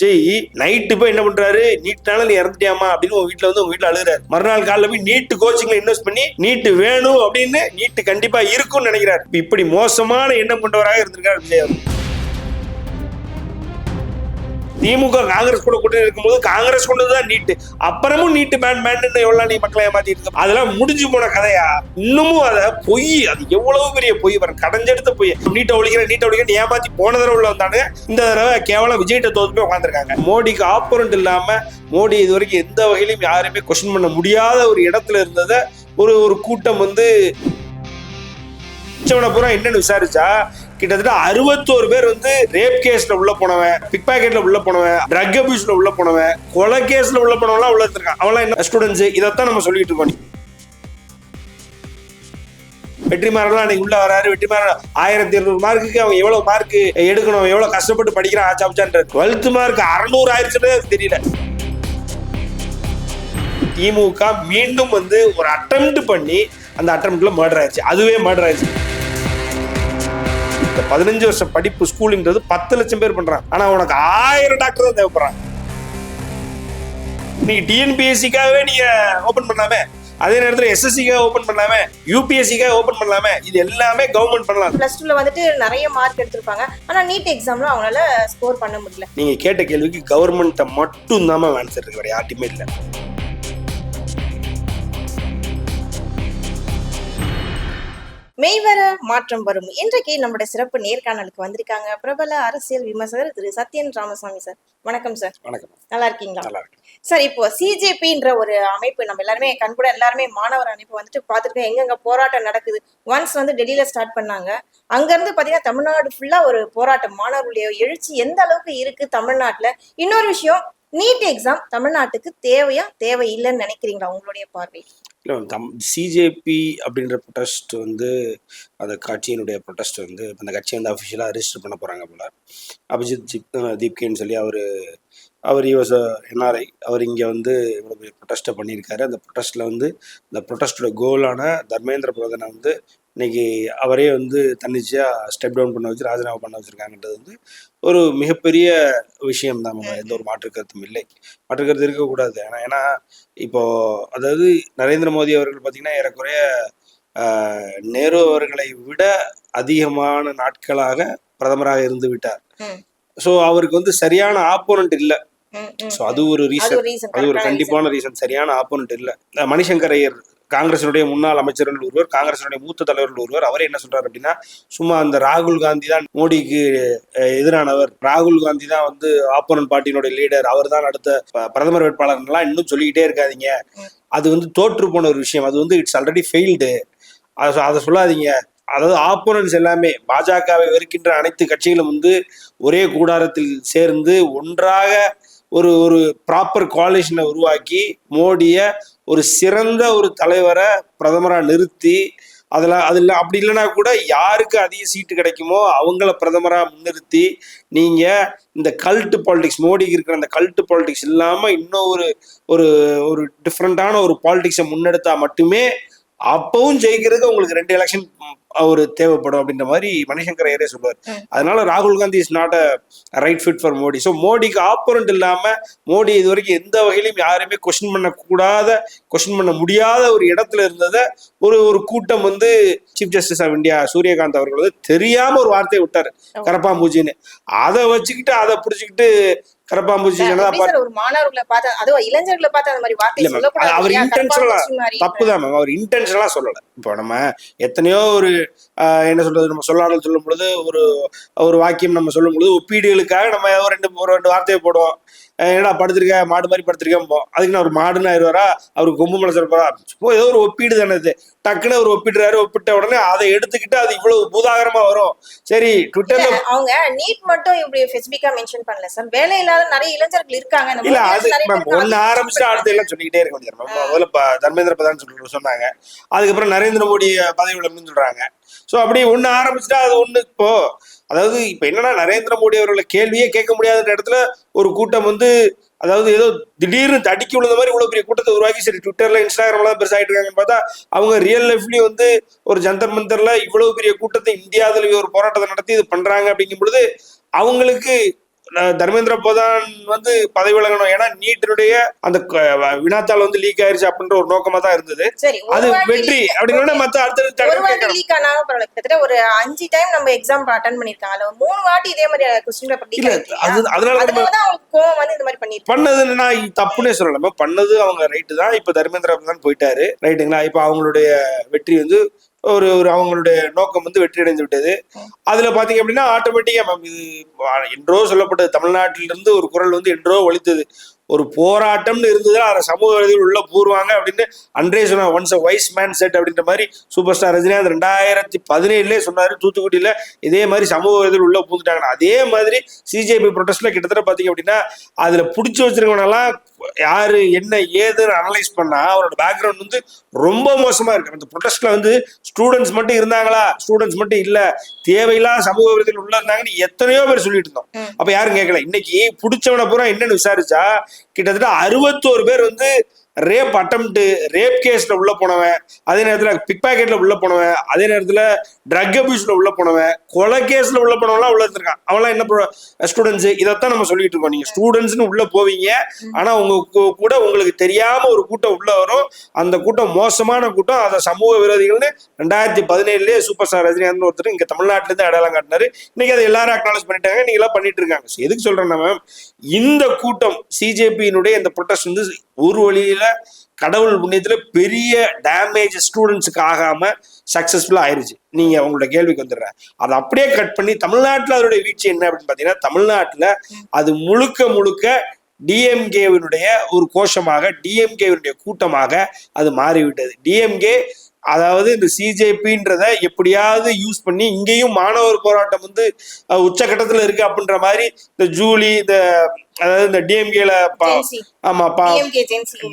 Vijay night போய் என்ன பண்றாரு, நீட்னால நீ இறந்துட்டியாமா அப்படின்னு உங்க வீட்டுல வந்து உங்க வீட்டுல அழுகுறாரு. மறுநாள் காலைல போய் நீட் கோச்சிங்ல இன்வெஸ்ட் பண்ணி நீட் வேணும் அப்படின்னு நீட் கண்டிப்பா இருக்கும்னு நினைக்கிறார். இப்படி மோசமான எண்ணம் கொண்டவராக இருந்திருக்காரு விஜய் அவர். திமுக காங்கிரஸ் கூட கூட்டணி இருக்கும்போது காங்கிரஸ் கொண்டதுதான் நீட்டு, அப்புறமும் நீட்டு பேன் எவ்வளவு நீ மக்களை ஏமாத்திட்டு இருக்க. அதெல்லாம் முடிஞ்சு போன கதையா. இன்னமும் அத பொய், அது எவ்வளவு பெரிய பொய், கடைஞ்செடுத்த பொய். நீட்டை ஒழிக்கிற ஏமாத்தி போன தடவை உள்ள வந்தானு இந்த தடவை கேவலம் விஜய்கிட்ட தோத்து போய் உட்காந்துருக்காங்க. மோடிக்கு ஆப்போனன்ட் இல்லாம மோடி இது வரைக்கும் எந்த வகையிலும் யாருமே கொஸ்டின் பண்ண முடியாத ஒரு இடத்துல இருந்தத ஒரு கூட்டம் வந்து பூரா என்னன்னு விசாரிச்சா கிட்டத்தட்ட 61 பேர் வந்து ரேப் கேஸ்ல உள்ள போனவன், பிக் பாக்கெட்ல உள்ள போனவன், ட்ரக் அபியூஸ்ல உள்ள போனவன், கொலை கேஸ்ல உள்ள போனவன் உள்ள இருக்கான். அவெல்லாம் என்ன ஸ்டூடெண்ட்ஸ், இதைத்தான் நம்ம சொல்லிட்டு இருக்கோம். வெற்றிமாறன் அன்னைக்கு உள்ள வராரு. வெற்றிமாறன் 1200 மார்க்குக்கு அவன் எவ்வளவு மார்க் எடுக்கணும், எவ்வளவு கஷ்டப்பட்டு படிக்கிறான் ஆச்சாப்சான்ற 12th மார்க் 600 ஆயிடுச்சுன்னு தெரியல. திமுக மீண்டும் வந்து ஒரு அட்டெம்ப்ட் பண்ணி அந்த அட்டெம்ப்ட்ல மர்டர் ஆயிடுச்சு. அதுவே மர்டர் ஆயிடுச்சு. 15 வருஷம் படிப்பு ஸ்கூலுங்கிறது 10 லட்சம் பேர் பண்றாங்க. ஆனா உனக்கு 1000 டாக்டர் தான் தேவைப்படுறாங்க. நீங்க டிஎன்பிஎஸ்சிக்காகவே நீங்க ஓபன் பண்ணலாமே, அதே நேரத்தில் எஸ்எஸ்சிக்காக ஓபன் பண்ணலாமே, யூபிஎஸ்சிக்காக ஓபன் பண்ணலாமே. இது எல்லாமே கவர்மெண்ட் பண்ணலாம். +2ல வந்துட்டு நிறைய மார்க் எடுத்திருப்பாங்க, ஆனா நீட் எக்ஸாம்ல அவங்களால ஸ்கோர் பண்ண முடியல. நீங்க கேட்ட கேள்விக்கு கவர்மெண்ட்டை மட்டும் தான் ஆன்சர் இருக்கு, வேற யார்ட்டுமே இல்லை. மெய்வர மாற்றம் வரும். இன்றைக்கு நம்முடைய சிறப்பு நேர்காணலுக்கு வந்திருக்காங்க பிரபல அரசியல் விமர்சகர் திரு சத்யன் ராமசாமி சார். வணக்கம் சார். வணக்கம். நல்லா இருக்கீங்களா? நல்லா இருக்கு சார். இப்போ சிஜேபின்ற ஒரு அமைப்பு நம்ம எல்லாருமே கண்கூட எல்லாருமே மாணவர் அமைப்பு வந்துட்டு பார்த்துருக்கோம். எங்கெங்க போராட்டம் நடக்குது. ஒன்ஸ் வந்து டெல்லியில ஸ்டார்ட் பண்ணாங்க, அங்க இருந்து பாத்தீங்கன்னா தமிழ்நாடு ஃபுல்லா ஒரு போராட்டம், மாணவர்களுடைய எழுச்சி எந்த அளவுக்கு இருக்கு தமிழ்நாட்டுல. இன்னொரு விஷயம், நீட் எக்ஸாம் தமிழ்நாட்டுக்கு தேவையா தேவை இல்லைன்னு நினைக்கிறீங்களா உங்களுடைய பார்வை? சிஜேபி அப்படின்ற ப்ரொடெஸ்ட் வந்து அந்த கட்சியினுடைய ப்ரொடெஸ்ட் வந்து அந்த கட்சி வந்து அஃபிஷியலாக ரெஜிஸ்டர் பண்ண போகிறாங்க போல. அபிஜித் தீப்கேன்னு சொல்லி அவர் யூஎஸ் என்ஆர்ஐ, அவர் இங்கே வந்து இவ்வளோ பெரிய ப்ரொடெஸ்ட்டை பண்ணியிருக்காரு. அந்த ப்ரொடெஸ்ட்டில் வந்து இந்த ப்ரொடெஸ்டோட கோலான தர்மேந்திர பிரதானை வந்து இன்னைக்கு அவரே வந்து தன்னிச்சையாக ஸ்டெப் டவுன் பண்ண வச்சு ராஜினாமா பண்ண வச்சுருக்காங்கன்றது வந்து ஒரு மிகப்பெரிய விஷயம் தான். எந்த ஒரு மாற்று கருத்தும் இல்லை, மாற்று கருத்து இருக்கக்கூடாது. ஏன்னா இப்போ அதாவது நரேந்திர மோடி அவர்கள் பார்த்தீங்கன்னா ஏறக்குறைய நேரு அவர்களை விட அதிகமான நாட்களாக பிரதமராக இருந்து விட்டார். ஸோ அவருக்கு வந்து சரியான ஆப்போனன்ட் இல்லை. ஸோ அது ஒரு ரீசன், அது ஒரு கண்டிப்பான ரீசன். சரியான ஆப்போனன்ட் இல்லை. மணிசங்கர் ஐயர் காங்கிரசினுடைய முன்னாள் அமைச்சர்கள் ஒருவர், காங்கிரசினுடைய மூத்த தலைவர்கள் ஒருவர், அவரே என்ன சொல்றாரு அப்படின்னா, சும்மா அந்த ராகுல் காந்தி தான் மோடிக்கு எதிரானவர், ராகுல் காந்தி தான் வந்து ஆப்போனன்ட் பார்ட்டியினுடைய லீடர், அவர் தான் அடுத்த பிரதமர் வேட்பாளர்லாம் இன்னும் சொல்லிக்கிட்டே இருக்காதீங்க. அது வந்து தோற்று போன ஒரு விஷயம், அது வந்து இட்ஸ் ஆல்ரெடி ஃபெயில்டு, அதை சொல்லாதீங்க. அதாவது ஆப்போனன்ட்ஸ் எல்லாமே பாஜகவை வெறுக்கின்ற அனைத்து கட்சிகளும் வந்து ஒரே கூடாரத்தில் சேர்ந்து ஒன்றாக ஒரு ப்ராப்பர் கோalitionனை உருவாக்கி மோடிய ஒரு சிறந்த ஒரு தலைவரை பிரதமராக நிறுத்தி அதில் அப்படி இல்லைன்னா கூட யாருக்கு அதிக சீட்டு கிடைக்குமோ அவங்கள பிரதமராக முன்னிறுத்தி நீங்கள் இந்த கல்ட் பாலிடிக்ஸ், மோடிக்கு இருக்கிற அந்த கல்ட் பாலிடிக்ஸ் இல்லாமல் இன்னும் ஒரு டிஃப்ரெண்டான ஒரு பாலிடிக்ஸை முன்னெடுத்தா மட்டுமே அப்பவும் ஜெயிக்கிறதுக்கு உங்களுக்கு 2 எலெக்ஷன் ஒரு தேவைப்படும் அப்படின்ற மாதிரி மணிசங்கர் ஐயரே சொல்லுவார். அதனால ராகுல் Gandhi is not a right fit for Modi. So மோடிக்கு ஆப்போனன்ட் இல்லாம மோடி இது வரைக்கும் எந்த வகையிலும் யாருமே கொஸ்டின் பண்ண முடியாத ஒரு இடத்துல இருந்ததை ஒரு கூட்டம் வந்து chief justice of India Suryakant அவர்கள் வந்து தெரியாம ஒரு வார்த்தையை விட்டாரு, கரப்பாம்பூச்சின்னு. அதை வச்சுக்கிட்டு அதை பிடிச்சிக்கிட்டு கரப்பாம்பூச்சி ஒரு மாணவர்களை பார்த்து, அதுவும் இளைஞர்களை பார்த்து அந்த மாதிரி வார்த்தை சொல்லக்கூடாது. அவர் இன்டென்ஷனலா தப்புதான் மேம், அவர் இன்டென்ஷனலா சொல்லல. இப்போ நம்ம எத்தனையோ ஒரு என்ன சொல்றது, நம்ம சொல்லாடல் சொல்லும் பொழுது ஒரு வாக்கியம் நம்ம சொல்லும் பொழுது ஒப்பீடுகளுக்காக நம்ம ஒரு ரெண்டு வார்த்தையை போடுவோம். ஏன்னா படுத்திருக்க மாடு மாதிரி படுத்திருக்கேன், அதுக்கு நான் ஒரு மாடுன்னு ஆயிடுவாரா, அவருக்கு கொம்பு மலை சொல்றா, ஏதோ ஒரு ஒப்பீடு தானே இது. டக்குன்னு அவர் ஒப்பிட்ட உடனே அதை எடுத்துக்கிட்டு அது இவ்வளவு பூதாகரமா வரும். சரி, ட்விட்டர்ல அவங்க நீட் மட்டும் இப்படி ஸ்பெசிபிக்கா மென்ஷன் பண்ணல சார், வேலை இல்லாத நிறைய இளைஞர்கள் இருக்காங்க. இல்ல அது ஒன்னு ஆரம்பிச்சு அடுத்த எல்லாம் சொல்லிக்கிட்டே இருக்க முடியாது. முதல்ல தர்மேந்திர பிரதான் சொன்னாங்க, அதுக்கப்புறம் நரேந்திர மோடி பதவி விலகுன்னு சொல்றாங்க. ஸோ அப்படி ஒன்று ஆரம்பிச்சுட்டா அது ஒன்று. அதாவது இப்போ என்னன்னா, நரேந்திர மோடி அவர்களை கேள்வியே கேட்க முடியாத இடத்துல ஒரு கூட்டம் வந்து, அதாவது ஏதோ திடீர்னு தடிக்கி விழுந்த மாதிரி இவ்வளோ பெரிய கூட்டத்தை உருவாக்கி, சரி ட்விட்டர்ல இன்ஸ்டாகிராம்லாம் பெருசாகிட்டு இருக்காங்கன்னு பார்த்தா அவங்க ரியல் லைஃப்லயும் வந்து ஒரு ஜந்தர் மந்தர்ல இவ்வளவு பெரிய கூட்டத்தை இந்தியாவிலேயே ஒரு போராட்டத்தை நடத்தி இது பண்றாங்க அப்படிங்கும் பொழுது அவங்களுக்கு தர்மேந்திர பிரதான் வந்து பதவி விலகணும், ஏன்னா நீட்டினுடைய அந்த வினாத்தாள் வந்து லீக் ஆயிருச்சு அப்படின்ற ஒரு நோக்கமா தான் இருந்தது. சரி, அது வெற்றி அப்படின்னா மத்த ஒரு வாட்டி லீக் ஆனாலும் பரவாயில்ல. கிட்டத்தட்ட ஒரு 5 டைம் நம்ம எக்ஸாம் அட்டெண்ட் பண்ணிருக்காங்க. அதுல 3 வாட்டி இதே மாதிரி கொஸ்டின் பேப்பர் லீக் ஆயிருக்கு. அதனாலதான் அவங்க கோவம் வந்து இந்த மாதிரி பண்ணிருக்காங்க. பண்ணது நான் தப்புனே சொல்லலாமா, பண்ணது அவங்க ரைட்டு தான். இப்ப தர்மேந்திர பிரதான் போயிட்டாரு, ரைட்டுங்களா. இப்ப அவங்களுடைய வெற்றி வந்து ஒரு ஒரு அவங்களுடைய நோக்கம் வந்து வெற்றி அடைந்து விட்டது. அதுல பாத்தீங்க அப்படின்னா ஆட்டோமேட்டிக்கா மேம், இது என்றோ சொல்லப்பட்டது, தமிழ்நாட்டிலிருந்து ஒரு குரல் வந்து என்றோ ஒலித்தது. ஒரு போராட்டம்னு இருந்தது, அதை சமூக விரோதிகள் உள்ள பூருவாங்க அப்படின்னு அன்றே சொன்னாங்க. Once a wise man said அப்படின்ற மாதிரி சூப்பர் ஸ்டார் ரஜினிகாந்த் 2017 சொன்னாரு தூத்துக்குடியில, இதே மாதிரி சமூக விரோதிகள் உள்ள பூந்துட்டாங்க. அதே மாதிரி சிஜேபி ப்ரொடெஸ்ட்ல கிட்டத்தட்ட பாத்தீங்க அப்படின்னா அதுல புடிச்சு வச்சிருக்கவனெல்லாம் யாரு என்ன ஏதுன்னு அனலைஸ் பண்ணா அவரோட பேக்ரவுண்ட் வந்து ரொம்ப மோசமா இருக்கு. அந்த ப்ரொடெஸ்ட்ல வந்து ஸ்டூடெண்ட்ஸ் மட்டும் இருந்தாங்களா, ஸ்டூடெண்ட்ஸ் மட்டும் இல்ல, தேவையில்லாத சமூக விரோதிகள் உள்ள இருந்தாங்கன்னு எத்தனையோ பேர் சொல்லிட்டு இருந்தோம். அப்ப யாரும் கேட்கல. இன்னைக்கு பிடிச்சவனை பூரா என்னன்னு விசாரிச்சா கிட்டத்தட்ட 61 பேர் வந்து ரேப் அட்டம்ப்ட், ரேப் கேஸ்ல உள்ள போனவன், அதே நேரத்துல பிக் பாக்கெட்ல உள்ள போனவன், அதே நேரத்துல ட்ரக் அபியூஸ்ல உள்ள போனவன், கொலை கேஸ்ல உள்ள போனவன்லாம் உள்ள இருந்திருக்கான். அவன்லாம் என்ன ஸ்டூடெண்ட்ஸ். இதைத்தான் நம்ம சொல்லிட்டு இருக்கோம். நீங்க ஸ்டூடெண்ட்ஸ்னு உள்ள போவீங்க, ஆனா உங்க கூட உங்களுக்கு தெரியாம ஒரு கூட்டம் உள்ள வரும். அந்த கூட்டம் மோசமான கூட்டம். அதை சமூக விரோதிகள்னு 2017 சூப்பர் ஸ்டார் ரஜினிகாந்த் ஒருத்தர் இங்க தமிழ்நாட்டுல இருந்து அடையாளம் காட்டினாரு. இன்னைக்கு அதை எல்லாரும் அக்னாலேஜ் பண்ணிட்டாங்க, நீங்க எல்லாம் பண்ணிட்டு இருக்காங்க. எதுக்கு சொல்றேன்னா மேம், இந்த கூட்டம் சிஜேபியினுடைய இந்த ப்ரொடெஸ்ட் வந்து ஒரு வழியில கடவுள் புண்ணியத்துல பெரிய டேமேஜ் ஸ்டூடெண்ட்ஸுக்கு ஆகாம சக்சஸ்ஃபுல்லா ஆயிருச்சு. நீங்க உங்களோட கேள்விக்கு வந்துடுறேன், அதை அப்படியே கட் பண்ணி தமிழ்நாட்டுல அதோடைய வீழ்ச்சி என்ன அப்படின்னு பாத்தீங்கன்னா, தமிழ்நாட்டுல அது முழுக்க டிஎம்கேவினுடைய ஒரு கோஷமாக, டிஎம்கேவினுடைய கூட்டமாக அது மாறிவிட்டது. டிஎம்கே அதாவது இந்த சிஜேபின்றத எப்படியாவது யூஸ் பண்ணி இங்கேயும் மாணவர் போராட்டம் வந்து உச்சகட்டத்துல இருக்கு அப்படின்ற மாதிரி இந்த ஜூலி, இந்த அதாவது இந்த டிஎம்கேல ஆமாப்பா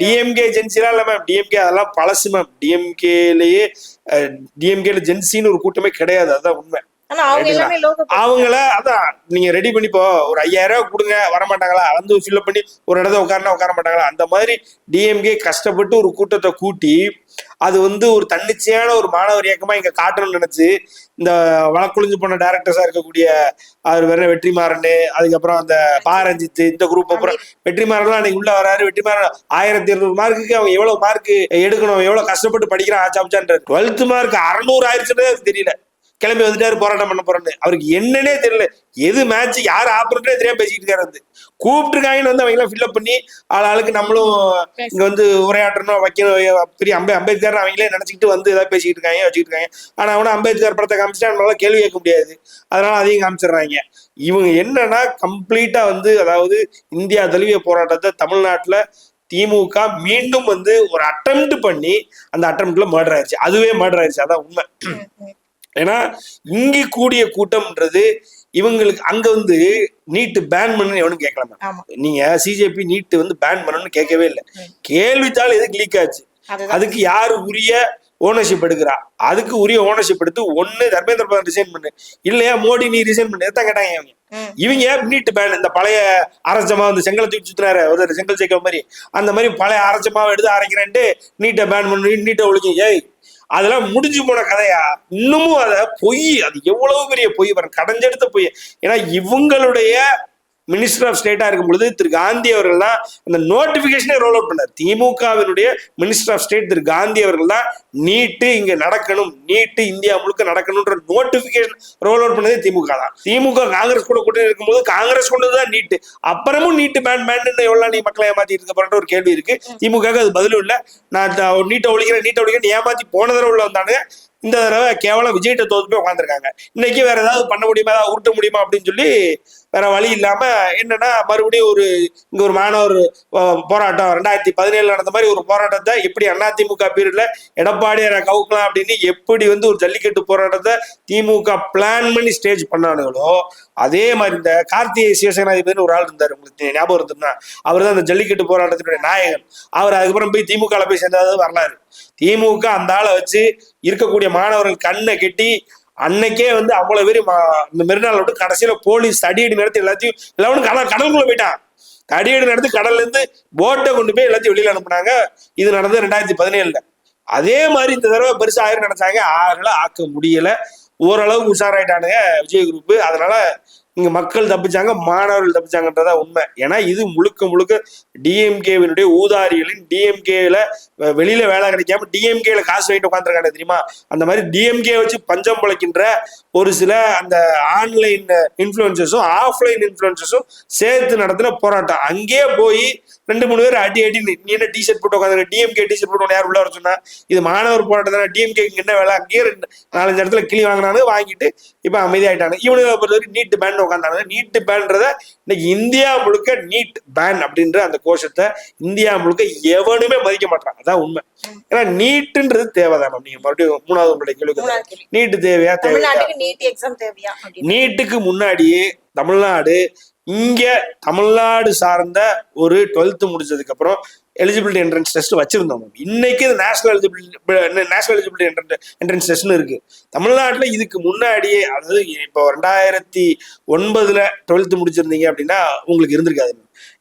டிஎம்கே ஜென்சிலாம் இல்ல மேம், டிஎம்கே அதெல்லாம் பழசு மேம். டிஎம்கேல ஜென்சின்னு ஒரு கூட்டமே கிடையாது, அதுதான் உண்மை. அவங்கள அதான் நீங்க ரெடி பண்ணிப்போ ஒரு 5000 ரூபாய் கொடுங்க, வரமாட்டாங்களா, வந்து ஃபில்அப் பண்ணி ஒரு இடத்த உட்கார மாட்டாங்களா. அந்த மாதிரி டிஎம்கே கஷ்டப்பட்டு ஒரு கூட்டத்தை கூட்டி அது வந்து ஒரு தன்னிச்சையான ஒரு மாணவர் இயக்கமா இங்க காட்டணும்னு நினைச்சு இந்த வழக்குழிஞ்சு போன டைரக்டர்ஸா இருக்கக்கூடிய அவர் வேற வெற்றிமாறன், அதுக்கப்புறம் அந்த பாரஞ்சித், இந்த குரூப் அப்புறம் வெற்றிமாறன்லாம் அன்னைக்கு உள்ள வராரு. வெற்றிமாறன் 1200 மார்க்குக்கு அவங்க எவ்வளவு மார்க் எடுக்கணும், எவ்வளவு கஷ்டப்பட்டு படிக்கிறான் ஆச்சாப்சான்ற 12th மார்க் 600 ஆயிடுச்சுன்னே தெரியல, கிளம்பி வந்துட்டாரு போராட்டம் பண்ண போறேன்னு. அவருக்கு என்னன்னே தெரியல, எது மேட்ச் யார் ஆப்பரேட்டரே தெரியாம பேசிட்டு இருக்காரு. வந்து கூப்பிட்டுருக்காங்கன்னு வந்து அவங்க எல்லாம் ஃபில்அப் பண்ணி ஆளுக்கு நம்மளும் இங்க வந்து உரையாற்றணும் வைக்கணும், பெரிய அம்பேத்கர் அவங்களே நினைச்சிட்டு வந்து ஏதாவது பேசிக்கிட்டு இருக்காங்க வச்சுக்கிட்டு இருக்காங்க. ஆனா அவனா அம்பேத்கர் படத்தை காமிச்சிட்டா நம்மளால கேள்வி கேட்க முடியாது, அதனால அதையும் காமிச்சிடுறாங்க. இவங்க என்னன்னா கம்ப்ளீட்டா வந்து அதாவது இந்தியா தழுவிய போராட்டத்தை தமிழ்நாட்டுல திமுக மீண்டும் வந்து ஒரு அட்டெம்ப்ட் பண்ணி அந்த அட்டெம்ப்ட்ல மர்டர் ஆயிடுச்சு. அதுவே மர்டர் ஆயிடுச்சு, அதான் உண்மை. ஏன்னா இங்க கூடிய கூட்டம்ன்றது இவங்களுக்கு அங்க வந்து நீட் பேன் பண்ணு எவனும் கேட்கலாம். நீங்க சிஜேபி நீட் வந்து பேன் பண்ணணும்னு கேட்கவே இல்லை. கேள்வித்தாள் எதுக்கு லீக் ஆச்சு, அதுக்கு யாரு உரிய ஓனர்ஷிப் எடுக்கிறா, அதுக்கு உரிய ஓனர்ஷிப் எடுத்து ஒண்ணு தர்மேந்திர பிரதான் ரிசைன் பண்ணு, இல்லையா மோடி நீ ரிசைன் பண்ணு, எதான் கேட்டாங்க இவங்க. நீட் பேன் இந்த பழைய அரசமா வந்து செங்கல் தூக்கி சுத்தினாரு ஒரு செங்கல் சேர்க்கிற மாதிரி, அந்த மாதிரி பழைய அரசமாவை எடுத்து அரைக்கிறேன்ட்டு நீட்டை பேன் பண்ணு, நீட்டை ஒழிச்சு. ஏய் அதெல்லாம் முடிஞ்சு போன கதையா, இன்னமும் அத பொய், அது எவ்வளவு பெரிய பொய், கடைஞ்செடுத்த பொய். ஏன்னா இவங்களுடைய மினிஸ்டர் ஆஃப் ஸ்டேட்டா இருக்கும் பொழுது திரு காந்தி அவர்கள் தான் அந்த நோட்டிபிகேஷனே ரோல் அவுட் பண்ணார். திமுகவினுடைய மினிஸ்டர் ஆஃப் ஸ்டேட் திரு காந்தி அவர்கள் தான் நீட்டு இங்க நடக்கணும், நீட்டு இந்தியா முழுக்க நடக்கணும்ன்ற நோட்டிபிகேஷன் ரோல் அவுட் பண்ணதே திமுக தான். திமுக காங்கிரஸ் கூட கூட்டணி இருக்கும்போது காங்கிரஸ் கொண்டதுதான் நீட்டு. அப்புறமும் நீட்டு பேன் எவ்வளவு நீ மக்களை ஏமாத்திட்டு இருக்க போற ஒரு கேள்வி இருக்கு. திமுக அது பதிலும் இல்லை. நான் நீட்டை ஒழிக்கிறேன் ஏமாத்தி போன தடவை உள்ள வந்தானுங்க, இந்த தடவை கேவலம் விஜய்கிட்ட தோத்து போய் உட்காந்துருக்காங்க. இன்னைக்கு வேற ஏதாவது பண்ண முடியுமா, ஏதாவது உருட்ட முடியுமா அப்படின்னு சொல்லி வேற வழி இல்லாம என்னன்னா மறுபடியும் இங்க ஒரு மாணவர் போராட்டம் 2017 நடந்த மாதிரி ஒரு போராட்டத்தை எப்படி அதிமுக பீரியட்ல எடப்பாடியாரை கவுக்கலாம் அப்படின்னு எப்படி வந்து ஒரு ஜல்லிக்கட்டு போராட்டத்தை திமுக பிளான் பண்ணி ஸ்டேஜ் பண்ணானுங்களோ, அதே மாதிரி இந்த கார்த்திகை சிவசேனாதிபதி ஒரு ஆள் இருந்தார், உங்களுக்கு ஞாபகம் இருந்ததுன்னா அவர் தான் அந்த ஜல்லிக்கட்டு போராட்டத்தினுடைய நாயகன். அவர் அதுக்கப்புறம் போய் திமுக போய் சேர்ந்தது வரலாறு. திமுக அந்த ஆளை வச்சு இருக்கக்கூடிய மாணவர்கள் கண்ணை கெட்டி அன்னைக்கே வந்து அவ்வளவு பேர் இந்த மெரினால விட்டு கடைசியில போலீஸ் தடியடி நடத்தி எல்லாரும் கடலுக்குள்ள போயிட்டான். தடியடி நடத்தி கடல்ல இருந்து போட்டை கொண்டு போய் எல்லாத்தையும் வெளியில அனுப்புனாங்க. இது நடந்தது 2017. அதே மாதிரி இந்த தடவை பெருசா ஆயிரம் நினைச்சாங்க, ஆகல, ஆக்க முடியல. ஓரளவுக்கு உஷாராயிட்டானுங்க விஜய் குரூப். அதனால இங்க மக்கள் தப்பிச்சாங்க, மாணவர்கள் தப்பிச்சாங்கன்றதா உண்மை. ஏன்னா இது முழுக்க முழுக்க டிஎம்கேவினுடைய ஊதாரிகளின் டிஎம்கேல வெளியில வேலை கிடைக்காம டிஎம்கேல காசு வாங்கிட்டு உட்காந்துருக்காங்க தெரியுமா. அந்த மாதிரி டிஎம்கே வச்சு பஞ்சம் பிழைக்கின்ற ஒரு சில அந்த ஆன்லைன் இன்ஃபுளுசர்ஸும் ஆஃப்லைன் இன்ஃபுளுசர்ஸும் சேர்த்து நடத்தின போராட்டம். அங்கேயே போய் 2-3 பேர் அடி நீ என்ன டிஷர்ட் போட்டு உட்காந்து டிஎம்கே டிஷர்ட் போட்டு யார் உள்ள வர சொன்னா? இது மாணவர் போராட்டம் தானே, டிஎம்கே என்ன வேலை? அங்கேயே 4-5 இடத்துல கிளி வாங்கினானு வாங்கிட்டு இப்ப அமைதியாயிட்டாங்க. இவனுக்கு பொறுத்தவரைக்கும் நீட் பேன் உட்காந்தாங்க. நீட் பேன்றத இன்னைக்கு இந்தியா முழுக்க நீட் பேன் அப்படின்ற அந்த கோஷத்தை இந்தியா முழுக்க எவனுமே மதிக்க மாட்டான். அதான் உண்மை. ஏன்னா நீட்டுன்றது தேவைதான். நீங்க மறுபடியும் 3வது உங்களுடைய கேள்வி, நீட்டு தேவையா? நீட்டுக்கு முன்னாடியே தமிழ்நாடு இங்க தமிழ்நாடு சார்ந்த ஒரு 12th முடிச்சதுக்கு அப்புறம் எலிஜிபிலிட்டி என்ட்ரன்ஸ் டெஸ்ட் வச்சிருந்தோம். இன்னைக்கு நேஷனல் எலிஜிபிலிட்டி என்ட்ரன்ஸ் டெஸ்ட்னு இருக்கு தமிழ்நாட்டில். இதுக்கு முன்னாடியே அதாவது இப்போ 2009 12th முடிச்சிருந்தீங்க அப்படின்னா உங்களுக்கு இருந்திருக்காது.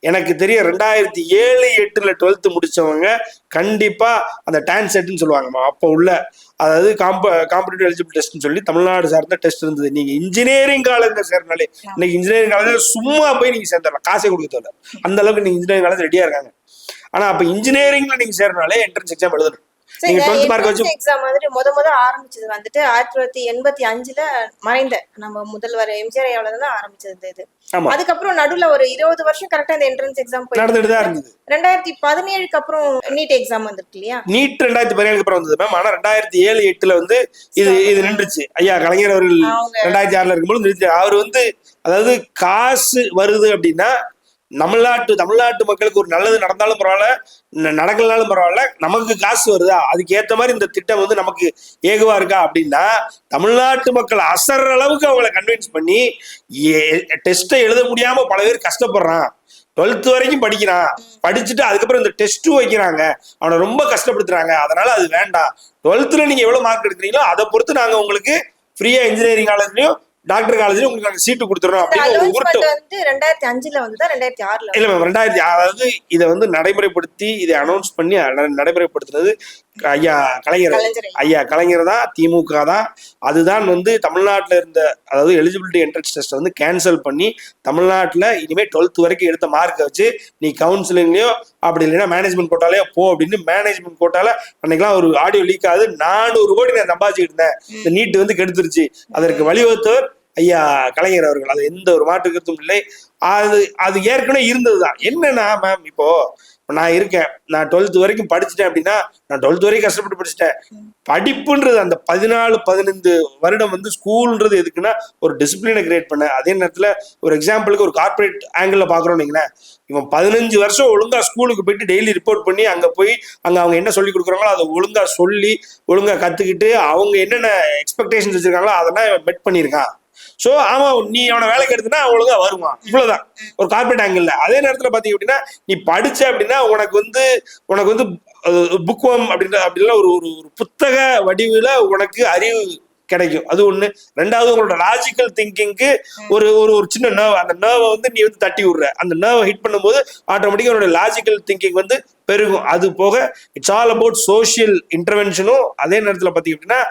எனக்கு தெரியும் 2007-8 12th முடிச்சவங்க கண்டிப்பா அந்த டான் செட்னு சொல்லுவாங்கம்மா, அப்போ உள்ள அதாவது காம்படிட்டிவ் எலிஜிபிலிட்டி டெஸ்ட்னு சொல்லி தமிழ்நாடு சார்ந்த டெஸ்ட் இருந்தது. நீங்க இன்ஜினியரிங் காலேஜ்ல சேர்னாலே இன்னைக்கு இன்ஜினியரிங் காலேஜ்ல சும்மா போய் நீங்க சேர்ந்துடலாம், காசே கொடுக்க தேவை. அந்த அளவுக்கு நீங்க இன்ஜினியரிங் காலேஜ் ரெடியா இருக்காங்க. ஆனா அப்ப இன்ஜினியரிங்ல நீங்க சேர்னாலே என்ட்ரன்ஸ் எக்ஸாம் எழுதணும். நீங்க 12th மார்க் வச்சு எக்ஸாம் வந்துட்டு முத ஆரம்பிச்சது வந்துட்டு 1985 மறைந்த நம்ம முதல்வர் எம்ஜிஆர் தான் ஆரம்பிச்சது இது. அதுக்கப்புறம் நடுவுல ஒரு 20 வருஷம் கரெக்டா இந்த என்ட்ரன்ஸ் எக்ஸாம் நடந்துட்டு தான் இருந்தது. 2017க்கு அப்புறம் நீட் எக்ஸாம் வந்துருக்கு இல்லையா? நீட் 2017க்கு அப்புறம் வந்தது மேம். ஆனா 2007-8 வந்து இது நின்றுச்சு. ஐயா கலைஞர் அவர்கள் 2006 இருக்கும்போது நிறுத்தி அவர் அதாவது காசு வருது அப்படின்னா தமிழ்நாட்டு மக்களுக்கு ஒரு நல்லது நடந்தாலும் பரவாயில்ல, நடக்கலனாலும் பரவாயில்ல, நமக்கு காசு வருதா, அதுக்கு ஏத்த மாதிரி இந்த திட்டம் நமக்கு ஏகுவா இருக்கா அப்படின்னா தமிழ்நாட்டு மக்கள் அசர்ற அளவுக்கு அவங்களை கன்வின்ஸ் பண்ணி டெஸ்ட்டை எழுத முடியாம பல பேர் கஷ்டப்படுறான். 12th வரைக்கும் படிக்கிறான், படிச்சுட்டு அதுக்கப்புறம் இந்த டெஸ்ட்டும் வைக்கிறாங்க, அவனை ரொம்ப கஷ்டப்படுத்துறாங்க. அதனால அது வேண்டாம். 12th நீங்க எவ்வளவு மார்க் எடுக்கிறீங்களோ அதை பொறுத்து நாங்க உங்களுக்கு ஃப்ரீயா இன்ஜினியரிங் காலேஜ்லயும் டாக்டர் காலேஜ்ல உங்களுக்கு நாங்க சீட்டு கொடுத்துறோம் அப்படின்னு 2005ல வந்ததா 2006ல இல்ல மேம் 2006. அதாவது இதை நடைமுறைப்படுத்தி இதை அனௌன்ஸ் பண்ணி நடைமுறைப்படுத்தினது ஐயா கலைஞர் தான், திமுக தான். அதுதான் தமிழ்நாட்டில் இருந்த அதாவது எலிஜிபிலிட்டி என்ட்ரன்ஸ் டெஸ்ட் கேன்சல் பண்ணி தமிழ்நாட்டில் இனிமேல் 12th வரைக்கும் எடுத்த மார்க்கை வச்சு நீ கவுன்சிலிங்லயோ அப்படி இல்லைன்னா மேனேஜ்மெண்ட் கோட்டாலேயோ போ அப்படின்னு மேனேஜ்மெண்ட் கோட்டால அன்னைக்கெல்லாம் ஒரு ஆடியோ லீக் ஆகுது. 400 கோடி நான் சம்பாதிச்சுட்டு இருந்தேன், இந்த நீட் கெடுத்துருச்சு. அதற்கு வழிவகுத்தவர் ஐயா கலைஞர் அவர்கள். அது எந்த ஒரு மாற்று கருத்தும் இல்லை. அது ஏற்கனவே இருந்ததுதான். என்னன்னா மேம், இப்போ நான் இருக்கேன், நான் 12th வரைக்கும் படிச்சுட்டேன் அப்படின்னா நான் 12th வரைக்கும் கஷ்டப்பட்டு படிச்சுட்டேன். படிப்புன்றது அந்த 14-15 வருடம் ஸ்கூல்ன்றது எதுக்குன்னா ஒரு டிசிப்ளினை கிரியேட் பண்ண. அதே நேரத்துல ஒரு எக்ஸாம்பிளுக்கு ஒரு கார்பரேட் ஆங்கிள் பாக்குறோம் நீங்களேன், இவன் 15 வருஷம் ஒழுங்கா ஸ்கூலுக்கு போயிட்டு டெய்லி ரிப்போர்ட் பண்ணி அங்க போய் அவங்க என்ன சொல்லி கொடுக்குறாங்களோ அதை ஒழுங்கா சொல்லி ஒழுங்கா கத்துக்கிட்டு அவங்க என்னென்ன எக்ஸ்பெக்டேஷன்ஸ் வச்சிருக்காங்களோ அதெல்லாம் இவன் பெட் பண்ணியிருக்கான். சோ ஆமா, நீ அவனை வேலைக்கு எடுத்துனா ஒழுங்கா வருவான், இவ்வளவுதான் ஒரு கார்பரேட் ஆங்கிள். அதே நேரத்துல பாத்தீங்க அப்படின்னா நீ படிச்ச அப்படின்னா உனக்கு புக்வம் அப்படின்னா ஒரு புத்தக வடிவுல உனக்கு அறிவு கிடைக்கும். அது ஒண்ணு. ரெண்டாவது உங்களோட லாஜிக்கல் திங்கிங்க்கு ஒரு சின்ன நர்வ், அந்த நர்வை நீ தட்டி விடுற. அந்த நர்வை ஹிட் பண்ணும்போது ஆட்டோமேட்டிக்கா உன்னோட லாஜிக்கல் திங்கிங் பெருகும். அது போக இட்ஸ் ஆல் அபவுட் சோசியல் இன்டர்வென்ஷனும். அதே நேரத்தில் பார்த்தீங்க அப்படின்னா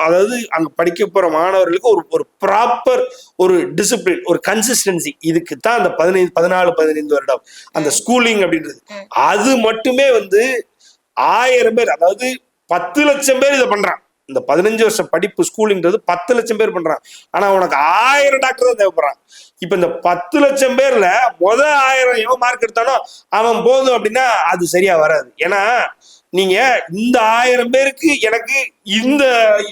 அதாவது அங்க படிக்க போற மாணவர்களுக்கு ஒரு ப்ராப்பர் ஒரு டிசிப்ளின், ஒரு கன்சிஸ்டன்சி. இதுக்கு தான் அந்த 14-15 வருடம் அந்த ஸ்கூலிங் அப்படின்றது. அது மட்டுமே 1000 பேர், அதாவது 10 லட்சம் பேர் இதை பண்றான். இந்த 15 வருஷம் படிப்பு ஸ்கூலிங்கிறது 10 லட்சம் பேர் பண்றான். ஆனா உனக்கு 1000 டாக்டர் தான் தேவைப்படுறான். இப்ப இந்த 10 லட்சம் பேர்ல 1000 எவன் மார்க் எடுத்தானோ அவன் போதும் அப்படின்னா அது சரியா வராது. ஏன்னா நீங்க இந்த 1000 பேருக்கு எனக்கு இந்த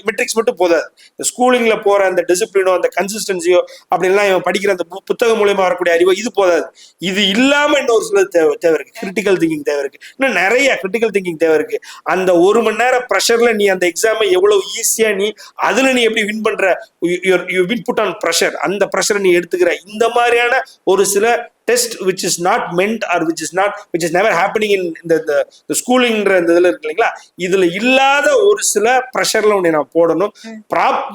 மெட்ரிக்ஸ் மட்டும் போதாது. இந்த ஸ்கூலிங்ல போற அந்த டிசிப்ளினோ அந்த கன்சிஸ்டன்சியோ அப்படின்லாம் இவன் படிக்கிற அந்த புத்தகம் மூலமா வரக்கூடிய அறிவோ இது போதாது. இது இல்லாம இன்னொரு சில தேவை இருக்கு. கிரிட்டிக்கல் திங்கிங் தேவை இருக்கு. இன்னும் நிறைய கிரிட்டிக்கல் திங்கிங் தேவை இருக்கு. அந்த 1 மணி நேரம் ப்ரெஷர்ல நீ அந்த எக்ஸாமை எவ்வளவு ஈஸியா அதுல நீ எப்படி வின் பண்ற, you win put on pressure, அந்த ப்ரெஷரை நீ எடுத்துக்கிற. இந்த மாதிரியான ஒரு சில test which is not meant or which is never happening in இந்த ஸ்கூலிங்ன்ற இந்த இதில் இருக்கு இல்லைங்களா, இதுல இல்லாத ஒரு சில ப்ரெஷர்ல உன்னை நான் போடணும்.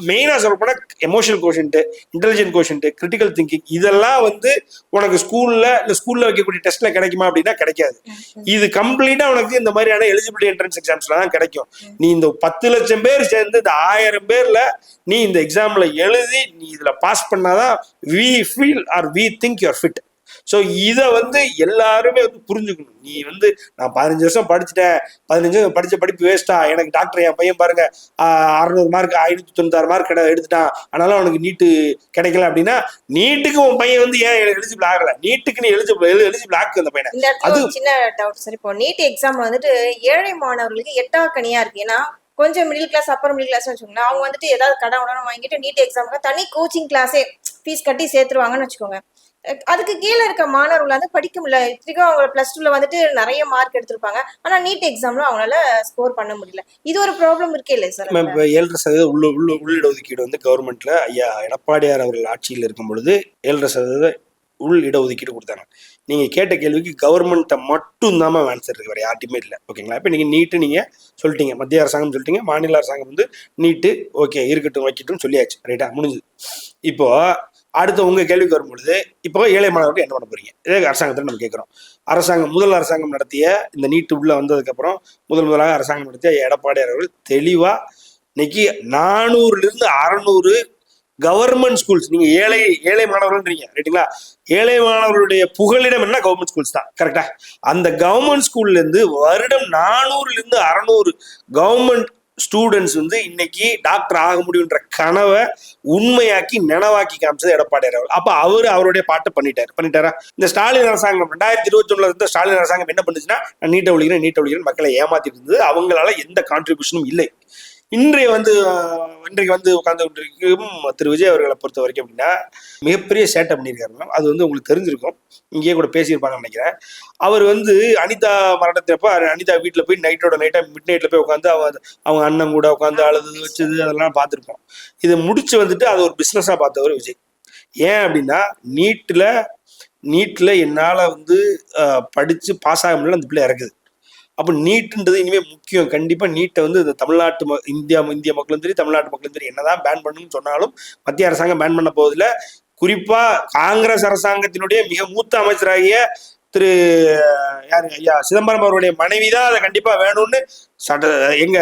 மெயினா சொல்ல போனா emotional quotient, intelligent quotient, critical thinking, இதெல்லாம் வந்து உனக்கு ஸ்கூல்ல வைக்கக்கூடிய டெஸ்ட்ல கிடைக்குமா அப்படின்னா கிடைக்காது. இது கம்ப்ளீட்டா உனக்கு இந்த மாதிரியான எலிஜிபிலிட்டி என்ட்ரன்ஸ் எக்ஸாம்ஸ்ல தான் கிடைக்கும். நீ இந்த 10 லட்சம் பேர் சேர்ந்து இந்த 1000 பேர்ல நீ இந்த எக்ஸாம்ல எழுதி நீ இதுல பாஸ் பண்ணாதான் we feel or we think you're fit. So இதை வந்து எல்லாருமே வந்து புரிஞ்சுக்கணும். நீ வந்து நான் 15 வருஷம் படிச்சுட்டேன், 15 வருஷம் படிச்ச படிப்பு வேஸ்டா, எனக்கு டாக்டர் என் பையன் பாருங்க 600 மார்க் 596 மார்க் எடுத்துட்டான், அதனால அவனுக்கு நீட்டு கிடைக்கல அப்படின்னா, நீட்டுக்கு உன் பையன் வந்து ஏன் எலிஜிபிள் ஆகல? நீட்டுக்கு நீ எலிஜிபிள் ஆக்கு அந்த பையனை. அது சின்ன டவுட் சார். இப்போ நீட் எக்ஸாம் வந்துட்டு ஏழை மாணவர்களுக்கு எட்டாக்கனியா இருக்கு. ஏன்னா கொஞ்சம் middle class upper middle class வச்சுக்கோங்களேன், அவங்க வந்துட்டு ஏதாவது கடன் உடனே வாங்கிட்டு நீட் எக்ஸாமுக்கு தனி கோச்சிங் கிளாஸே ஃபீஸ் கட்டி சேர்த்துருவாங்கன்னு வச்சுக்கோங்க. அதுக்கு கீழே இருக்க மாணவர்கள் வந்து படிக்க முடியல. இத்தனைக்கும் அவங்க +2ல வந்துட்டு நிறைய மார்க் எடுத்திருப்பாங்க, ஆனா நீட் எக்ஸாம்ல அவங்களால ஸ்கோர் பண்ண முடியல. இது ஒரு ப்ராப்ளம் இருக்கே இல்லை சார்? 7% உள்ளிடஒதுக்கீடு வந்து கவர்மெண்ட்ல ஐயா எடப்பாடியார் அவர்கள் ஆட்சியில் இருக்கும் பொழுது 7% உள் இடஒதுக்கீடு கொடுத்தாங்க. நீங்க கேட்ட கேள்விக்கு கவர்மெண்ட்டை மட்டும் தான் ஆன்சர் இருக்கு, வேற யார்ட்டுமே இல்லை. ஓகேங்களா? இப்போ நீங்க நீட்டு நீங்க சொல்லிட்டீங்க, மத்திய அரசாங்கம் சொல்லிட்டீங்க, மாநில அரசாங்கம் வந்து நீட்டு ஓகே இருக்கட்டும் வைக்கட்டும் சொல்லியாச்சு, ரைட்டா, முடிஞ்சது. இப்போ அடுத்த உங்க கேள்விக்கு வரும்பொழுது, இப்போ ஏழை மாணவர்கள் என்ன பண்ண போறீங்க? இதே அரசாங்கத்தில் நம்ம கேட்கிறோம். முதல் அரசாங்கம் நடத்திய இந்த நீட்டு உள்ள வந்ததுக்கு அப்புறம் முதலாக அரசாங்கம் நடத்திய எடப்பாடியார் அவர்கள் தெளிவா இன்னைக்கு 400லிருந்து 600 கவர்மெண்ட் ஸ்கூல்ஸ், நீங்க ஏழை மாணவர்கள்ன்றீங்க ரைட்டுங்களா, ஏழை மாணவர்களுடைய புகலிடம் என்ன கவர்மெண்ட் ஸ்கூல்ஸ் தான், கரெக்டா? அந்த கவர்மெண்ட் ஸ்கூல்ல இருந்து வருடம் 400லிருந்து 600 கவர்மெண்ட் ஸ்டூடெண்ட்ஸ் வந்து இன்னைக்கு டாக்டர் ஆக முடியுன்ற கனவை உண்மையாக்கி நினைவாக்கி காமிச்சது எடப்பாடியார் அவர்கள். அப்ப அவருடைய பாட்டு பண்ணிட்டாரா? இந்த ஸ்டாலின் அரசாங்கம் 2021 இருந்த ஸ்டாலின் அரசாங்கம் என்ன பண்ணுச்சுன்னா, நீட்டை ஒழிக்கிறேன் மக்களை ஏமாத்திட்டு இருந்தது. அவங்களால எந்த கான்ட்ரிபியூஷனும் இல்லை. இன்றைக்கு வந்து உட்கார்ந்து கொண்டிருக்கும் திரு விஜய் அவர்களை பொறுத்த வரைக்கும் அப்படின்னா மிகப்பெரிய சேட்டை பண்ணியிருக்காரு. அது வந்து உங்களுக்கு தெரிஞ்சிருக்கும், இங்கேயே கூட பேசியிருப்பாங்கன்னு நினைக்கிறேன். அவர் வந்து அனிதா மரணத்தப்ப அனிதா வீட்டில் போய் நைட்டா மிட் நைட்ல போய் உட்காந்து அவங்க அண்ணன் கூட உட்காந்து அழுது வச்சது அதெல்லாம் பார்த்துருப்போம். இதை முடிச்சு வந்துட்டு அது ஒரு பிஸ்னஸா பார்த்தவர் விஜய். ஏன் அப்படின்னா நீட்ல என்னால வந்து படிச்சு பாஸ் ஆக முடியல, அந்த பிள்ளை இறக்குது. அப்போ நீட்டுன்றது இனிமே முக்கியம். கண்டிப்பா நீட்டை வந்து இந்த தமிழ்நாட்டு இந்திய மக்களும் சரி தமிழ்நாட்டு மக்களும் சரி என்னதான் பேன் பண்ணணும்னு சொன்னாலும் மத்திய அரசாங்கம் பேன் பண்ண போவதில்லை. குறிப்பா காங்கிரஸ் அரசாங்கத்தினுடைய மிக மூத்த அமைச்சராகிய திரு ஐயா சிதம்பரம் அவருடைய மனைவி தான் அதை கண்டிப்பா வேணும்னு எங்க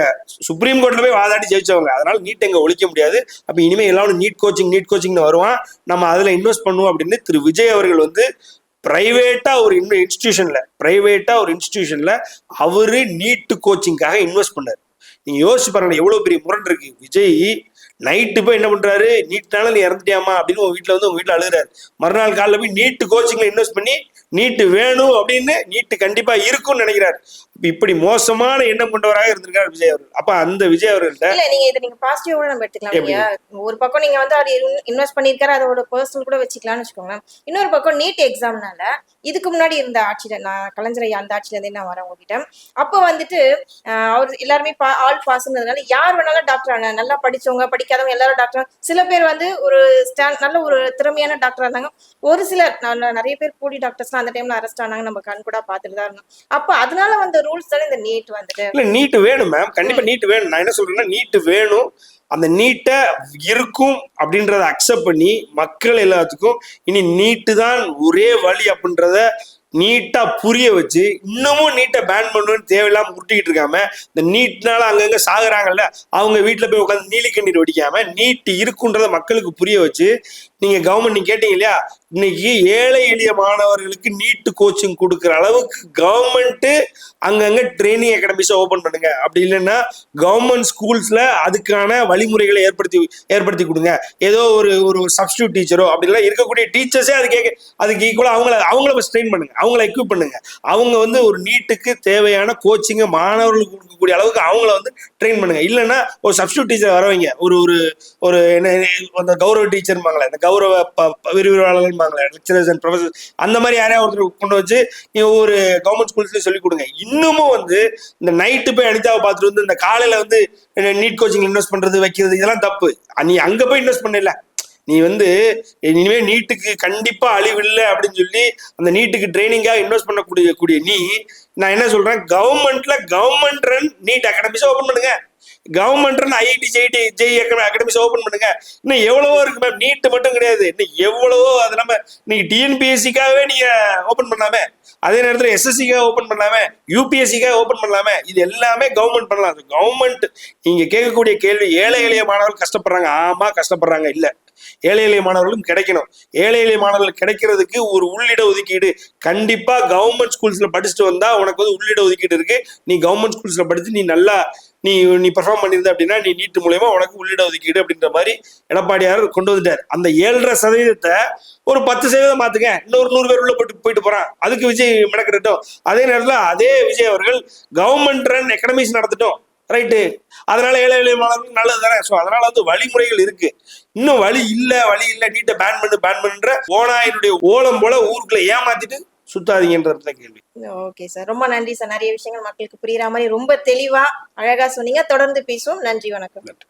சுப்ரீம் கோர்ட்ல போய் வாதாடி ஜெயிச்சவங்க. அதனால நீட் எங்க ஒழிக்க முடியாது. அப்ப இனிமே எல்லாரும் நீட் கோச்சிங்னு வருவான், நம்ம அதுல இன்வெஸ்ட் பண்ணுவோம் அப்படின்னு திரு விஜய் அவர்கள் வந்து பிரைவேட்டா ஒரு இன்ஸ்டிடியூஷன்ல அவரு நீட்டு கோச்சிங்காக இன்வெஸ்ட் பண்ணாரு. நீங்க யோசிச்சு பாருங்க எவ்வளவு பெரிய முரண் இருக்கு. விஜய் நைட்டு போய் என்ன பண்றாரு, நீட்னால நீ இறந்துட்டியாமா அப்படின்னு உங்க வீட்டுல அழுகுறாரு. மறுநாள் காலைல போய் நீட்டு கோச்சிங்ல இன்வெஸ்ட் பண்ணி நீட்டு வேணும் அப்படின்னு நீட்டு கண்டிப்பா இருக்கும்னு நினைக்கிறாரு. இப்படி மோசமான எண்ணம் கொண்டவராக இருந்திருக்காரு விஜய் அவர்கள். அப்ப அந்த விஜய் அவர்கள்ட்ட நீங்க பாசிட்டிவா நம்ம எடுத்துக்கலாம். ஒரு பக்கம் நீங்க வந்து அது இன்வெஸ்ட் பண்ணிருக்காரு, அதோட பர்சனல் கூட வச்சுக்கலாம்னு வச்சுக்கோங்க. இன்னொரு பக்கம் நீட் எக்ஸாம்னால இதுக்கு முன்னாடி இருந்த ஆட்சியில, நான் கலைஞர் அந்த ஆட்சியில இருந்தே நான் வரேன் உங்ககிட்ட. அப்ப வந்துட்டு அவர் எல்லாருமே ஆல் பாஸ்ங்கிறதுனால யார் வேணாலும் டாக்டர் ஆனா, நல்லா படிச்சவங்க படிக்காதவங்க எல்லாரும் டாக்டர். சில பேர் வந்து ஒரு நல்ல ஒரு திறமையான டாக்டரா இருந்தாங்க. ஒரு சிலர் நிறைய பேர் கூடி டாக்டர்ஸ் அந்த டைம்ல அரெஸ்ட் ஆனாங்க, நம்ம கண் கூட பார்த்துட்டு தான் இருந்தோம். அப்ப அதனால வந்து ரூல்ஸ் தானே இந்த நீட் வந்துட்டு. இல்ல நீட் வேணும் மேம், கண்டிப்பா நீட் வேணும். நான் என்ன சொல்றேன்னா நீட் வேணும், அந்த நீட்டை இருக்கும் அப்படின்றத அக்செப்ட் பண்ணி மக்கள் எல்லாத்துக்கும் இனி நீட்டு தான் ஒரே வழி அப்படின்றத நீட்டா புரிய வச்சு இன்னமும் நீட்டை பேன் பண்ணணும்னு தேவையில்லாம உருட்டிக்கிட்டு இருக்காம, இந்த நீட்னால அங்கங்க சாகுறாங்கல்ல அவங்க வீட்டுல போய் உட்காந்து நீலி கண்ணீர் வடிக்காம நீட் இருக்குன்றத மக்களுக்கு புரிய வச்சு, நீங்க கவர்மெண்ட் நீங்க கேட்டீங்க இல்லையா, இன்னைக்கு ஏழை எளிய மாணவர்களுக்கு நீட்டு கோச்சிங் கொடுக்குற அளவுக்கு கவர்மெண்ட் அங்கங்க ட்ரைனிங் அகாடமிஸை ஓபன் பண்ணுங்க. அப்படி இல்லைன்னா கவர்மெண்ட் ஸ்கூல்ஸ்ல அதுக்கான வழிமுறைகளை ஏற்படுத்தி கொடுங்க. ஏதோ ஒரு சப்ஸ்டியூட் டீச்சரோ அப்படிலாம் இருக்கக்கூடிய டீச்சர்ஸே அதுக்கு ஈக்குவலா அவங்கள ட்ரெயின் பண்ணுங்க, அவங்கள எக்யூப் பண்ணுங்க. அவங்க வந்து ஒரு நீட்டுக்கு தேவையான கோச்சிங்கை மாணவர்களுக்கு கொடுக்கக்கூடிய அளவுக்கு அவங்கள வந்து ட்ரெயின் பண்ணுங்க. இல்லைன்னா ஒரு சப்ஸ்டியூட் டீச்சர் வரவங்க ஒரு என்ன கௌரவ டீச்சர்பாங்களே, இந்த கௌரவ விரிவுரையாளர்கள் லெக்சரர்ஸ் அண்ட் ப்ரொஃபசர்ஸ் அந்த மாதிரி யாரையா ஒருத்தர் கொண்டு வச்சு நீங்க ஒரு கவர்மெண்ட் ஸ்கூல்ஸ்லயும் சொல்லிக் கொடுங்க. இன்னமும் வந்து இந்த நைட்டு போய் அனிதாவை பார்த்துட்டு வந்து இந்த காலையில வந்து நீட் கோச்சிங் இன்வெஸ்ட் பண்றது வைக்கிறது இதெல்லாம் தப்பு. நீ அங்க போய் இன்வெஸ்ட் பண்ணல, நீ வந்து இனிமே நீட்டுக்கு கண்டிப்பா அழிவு இல்லை அப்படின்னு சொல்லி அந்த நீட்டுக்கு ட்ரைனிங்கா இன்வெஸ்ட் பண்ணக்கூடிய நீ, நான் என்ன சொல்றேன், government run NEET academies open பண்ணுங்க, government run IIT JEE academies open பண்ணுங்க. இன்னும் எவ்வளவோ இருக்கு மேம், நீட் மட்டும் கிடையாது, இன்னும் எவ்வளவோ. அது நம்ம நீங்க டிஎன்பிஎஸ்சிக்காகவே நீங்க ஓபன் பண்ணலாமே, அதே நேரத்தில் எஸ்எஸ்சிக்காக ஓபன் பண்ணலாமே, யூபிஎஸ்சிக்காக ஓபன் பண்ணலாமே. இது எல்லாமே கவர்மெண்ட் பண்ணலாம். கவர்மெண்ட் நீங்க கேட்கக்கூடிய கேள்வி, ஏழை எளிய மாணவர்கள் கஷ்டப்படுறாங்க, ஆமா கஷ்டப்படுறாங்க, இல்ல ஏழை எளிய மாணவர்களும் கிடைக்கணும். ஏழை எளிய மாணவர்கள் கிடைக்கிறதுக்கு ஒரு உள்ளிட ஒதுக்கீடு கண்டிப்பா கவர்மெண்ட் ஸ்கூல்ஸ்ல படிச்சுட்டு வந்தா உனக்கு வந்து உள்ளிட ஒதுக்கீடு இருக்கு. நீ கவர்மெண்ட் ஸ்கூல்ஸ்ல படிச்சு நீ நல்லா நீ பெர்ஃபார்ம் பண்ணியிருந்த அப்படின்னா நீ நீட் மூலயமா உனக்கு உள்ளிட ஒதுக்கீடு அப்படின்ற மாதிரி எடப்பாடியார் கொண்டு வந்துட்டார். அந்த 7.5% ஒரு 10% மாத்துங்க, இன்னொரு 100 பேர் உள்ள போயிட்டு போறான், அதுக்கு விஜய் மெனக்கிட்டோம். அதே நேரத்தில் அதே விஜய் அவர்கள் கவர்மெண்ட் ரன் எக்கனமிக்ஸ் நடத்திட்டோம், ரைட்டு, அதனால ஏழை எளிய மாணவர்களுக்கு நல்லது தானே. ஸோ அதனால வந்து வழிமுறைகள் இருக்கு. இன்னும் வழி இல்ல, நீட்டை பேன் பண்ணுன்ற ஓனாயினுடைய ஓலம் போல ஊருக்குள்ள ஏமாத்திட்டு சுத்தாதீங்கன்றது கேள்வி. ஓகே சார், ரொம்ப நன்றி சார். நிறைய விஷயங்கள் மக்களுக்கு புரியுற மாதிரி ரொம்ப தெளிவா அழகா சொன்னீங்க. தொடர்ந்து பேசுவோம். நன்றி, வணக்கம். நன்றி.